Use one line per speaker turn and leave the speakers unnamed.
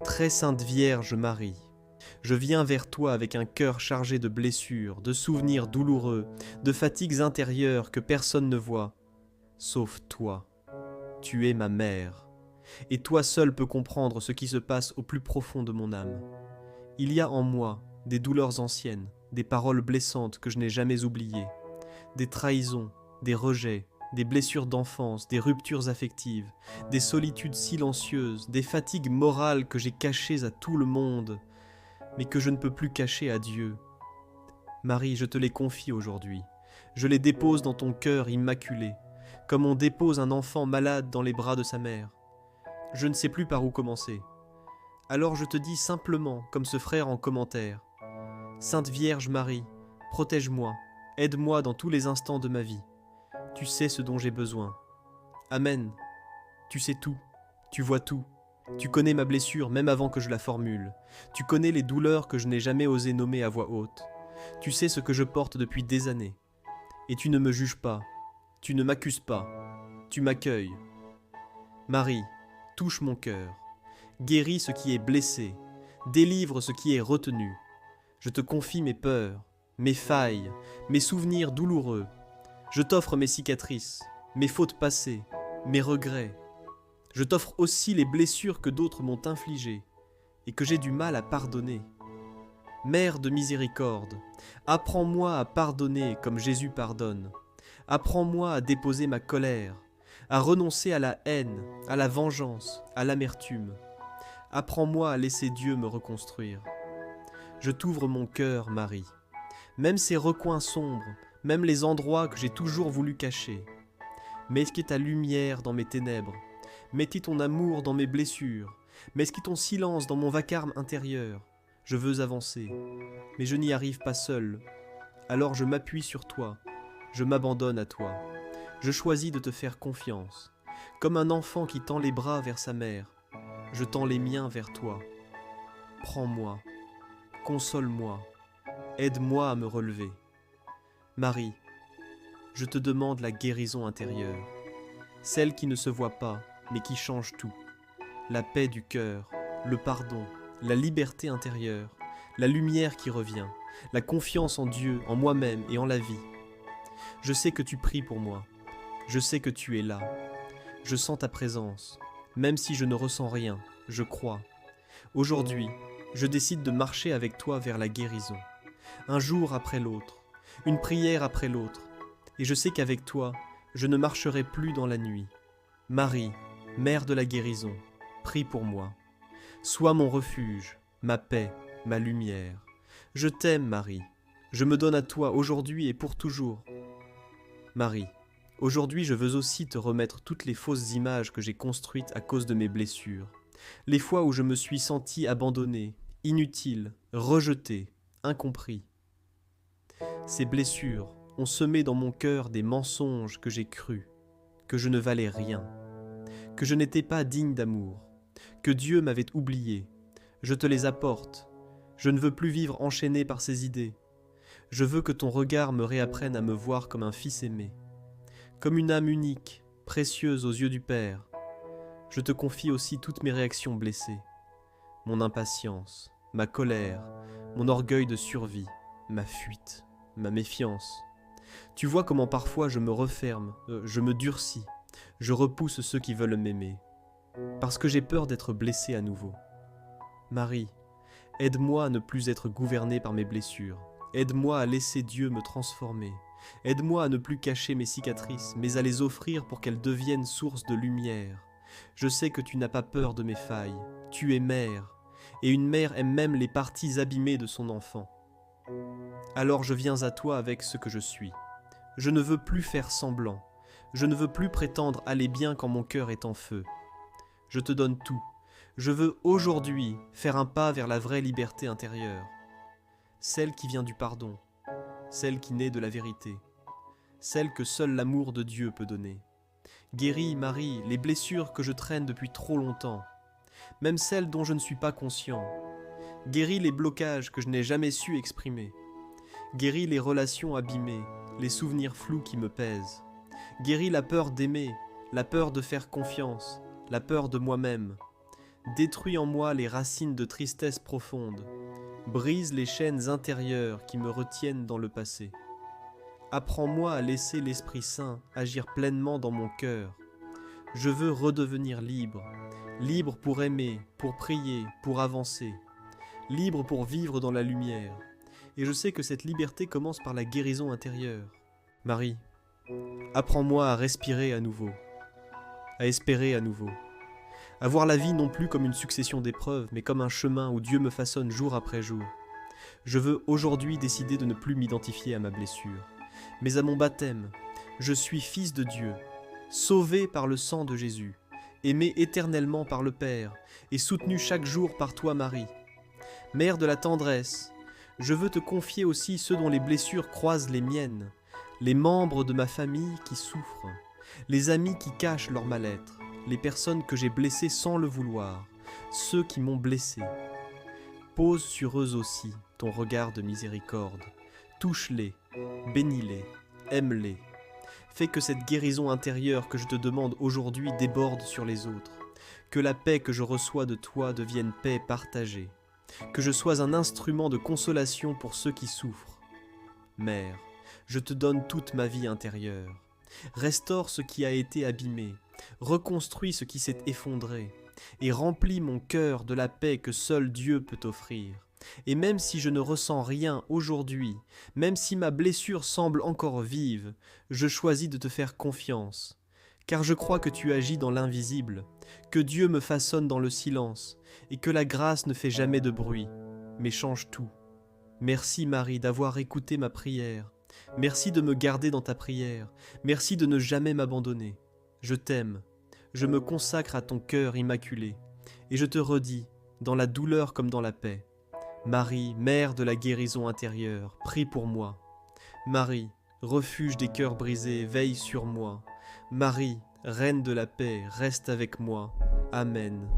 Très sainte Vierge Marie, je viens vers toi avec un cœur chargé de blessures, de souvenirs douloureux, de fatigues intérieures que personne ne voit, sauf toi. Tu es ma mère, et toi seul peux comprendre ce qui se passe au plus profond de mon âme. Il y a en moi des douleurs anciennes, des paroles blessantes que je n'ai jamais oubliées, des trahisons, des rejets, des blessures d'enfance, des ruptures affectives, des solitudes silencieuses, des fatigues morales que j'ai cachées à tout le monde, mais que je ne peux plus cacher à Dieu. Marie, je te les confie aujourd'hui. Je les dépose dans ton cœur immaculé, comme on dépose un enfant malade dans les bras de sa mère. Je ne sais plus par où commencer. Alors je te dis simplement, comme ce frère en commentaire, Sainte Vierge Marie, protège-moi, aide-moi dans tous les instants de ma vie. Tu sais ce dont j'ai besoin. Amen. Tu sais tout, tu vois tout. Tu connais ma blessure même avant que je la formule. Tu connais les douleurs que je n'ai jamais osé nommer à voix haute. Tu sais ce que je porte depuis des années. Et tu ne me juges pas, tu ne m'accuses pas, tu m'accueilles. Marie, touche mon cœur, guéris ce qui est blessé, délivre ce qui est retenu. Je te confie mes peurs, mes failles, mes souvenirs douloureux. Je t'offre mes cicatrices, mes fautes passées, mes regrets. Je t'offre aussi les blessures que d'autres m'ont infligées et que j'ai du mal à pardonner. Mère de miséricorde, apprends-moi à pardonner comme Jésus pardonne. Apprends-moi à déposer ma colère, à renoncer à la haine, à la vengeance, à l'amertume. Apprends-moi à laisser Dieu me reconstruire. Je t'ouvre mon cœur, Marie. Même ces recoins sombres, même les endroits que j'ai toujours voulu cacher. Mets ta lumière dans mes ténèbres. Mets ton amour dans mes blessures. Mets ton silence dans mon vacarme intérieur. Je veux avancer, mais je n'y arrive pas seul. Alors je m'appuie sur toi. Je m'abandonne à toi. Je choisis de te faire confiance. Comme un enfant qui tend les bras vers sa mère, je tends les miens vers toi. Prends-moi, console-moi, aide-moi à me relever. Marie, je te demande la guérison intérieure, celle qui ne se voit pas, mais qui change tout. La paix du cœur, le pardon, la liberté intérieure, la lumière qui revient, la confiance en Dieu, en moi-même et en la vie. Je sais que tu pries pour moi, je sais que tu es là, je sens ta présence, même si je ne ressens rien, je crois. Aujourd'hui, je décide de marcher avec toi vers la guérison, un jour après l'autre, une prière après l'autre, et je sais qu'avec toi, je ne marcherai plus dans la nuit. Marie, Mère de la guérison, prie pour moi. Sois mon refuge, ma paix, ma lumière. Je t'aime, Marie. Je me donne à toi aujourd'hui et pour toujours. Marie, aujourd'hui je veux aussi te remettre toutes les fausses images que j'ai construites à cause de mes blessures. Les fois où je me suis senti abandonné, inutile, rejeté, incompris. Ces blessures ont semé dans mon cœur des mensonges que j'ai crus, que je ne valais rien, que je n'étais pas digne d'amour, que Dieu m'avait oublié. Je te les apporte. Je ne veux plus vivre enchaîné par ces idées. Je veux que ton regard me réapprenne à me voir comme un fils aimé, comme une âme unique, précieuse aux yeux du Père. Je te confie aussi toutes mes réactions blessées, mon impatience, ma colère, mon orgueil de survie, ma fuite, ma méfiance. Tu vois comment parfois je me referme, je me durcis, je repousse ceux qui veulent m'aimer, parce que j'ai peur d'être blessé à nouveau. Marie, aide-moi à ne plus être gouverné par mes blessures. Aide-moi à laisser Dieu me transformer. Aide-moi à ne plus cacher mes cicatrices, mais à les offrir pour qu'elles deviennent source de lumière. Je sais que tu n'as pas peur de mes failles. Tu es mère, et une mère aime même les parties abîmées de son enfant. Alors je viens à toi avec ce que je suis. Je ne veux plus faire semblant. Je ne veux plus prétendre aller bien quand mon cœur est en feu. Je te donne tout. Je veux aujourd'hui faire un pas vers la vraie liberté intérieure. Celle qui vient du pardon, celle qui naît de la vérité, celle que seul l'amour de Dieu peut donner. Guéris, Marie, les blessures que je traîne depuis trop longtemps, même celles dont je ne suis pas conscient. Guéris les blocages que je n'ai jamais su exprimer. Guéris les relations abîmées, les souvenirs flous qui me pèsent. Guéris la peur d'aimer, la peur de faire confiance, la peur de moi-même. Détruis en moi les racines de tristesse profonde. Brise les chaînes intérieures qui me retiennent dans le passé. Apprends-moi à laisser l'Esprit Saint agir pleinement dans mon cœur. Je veux redevenir libre, libre pour aimer, pour prier, pour avancer, libre pour vivre dans la lumière. Et je sais que cette liberté commence par la guérison intérieure. Marie, apprends-moi à respirer à nouveau, à espérer à nouveau, à voir la vie non plus comme une succession d'épreuves, mais comme un chemin où Dieu me façonne jour après jour. Je veux aujourd'hui décider de ne plus m'identifier à ma blessure, mais à mon baptême. Je suis fils de Dieu, sauvé par le sang de Jésus, aimé éternellement par le Père et soutenu chaque jour par toi, Marie. Mère de la tendresse, je veux te confier aussi ceux dont les blessures croisent les miennes, les membres de ma famille qui souffrent, les amis qui cachent leur mal-être, les personnes que j'ai blessées sans le vouloir, ceux qui m'ont blessé. Pose sur eux aussi ton regard de miséricorde, touche-les, bénis-les, aime-les. Fais que cette guérison intérieure que je te demande aujourd'hui déborde sur les autres, que la paix que je reçois de toi devienne paix partagée, que je sois un instrument de consolation pour ceux qui souffrent. Mère, je te donne toute ma vie intérieure. Restaure ce qui a été abîmé, reconstruis ce qui s'est effondré, et remplis mon cœur de la paix que seul Dieu peut offrir. Et même si je ne ressens rien aujourd'hui, même si ma blessure semble encore vive, je choisis de te faire confiance, car je crois que tu agis dans l'invisible, que Dieu me façonne dans le silence, et que la grâce ne fait jamais de bruit, mais change tout. Merci Marie d'avoir écouté ma prière, merci de me garder dans ta prière, merci de ne jamais m'abandonner. Je t'aime, je me consacre à ton cœur immaculé, et je te redis, dans la douleur comme dans la paix, Marie, mère de la guérison intérieure, prie pour moi. Marie, refuge des cœurs brisés, veille sur moi. Marie, reine de la paix, reste avec moi. Amen.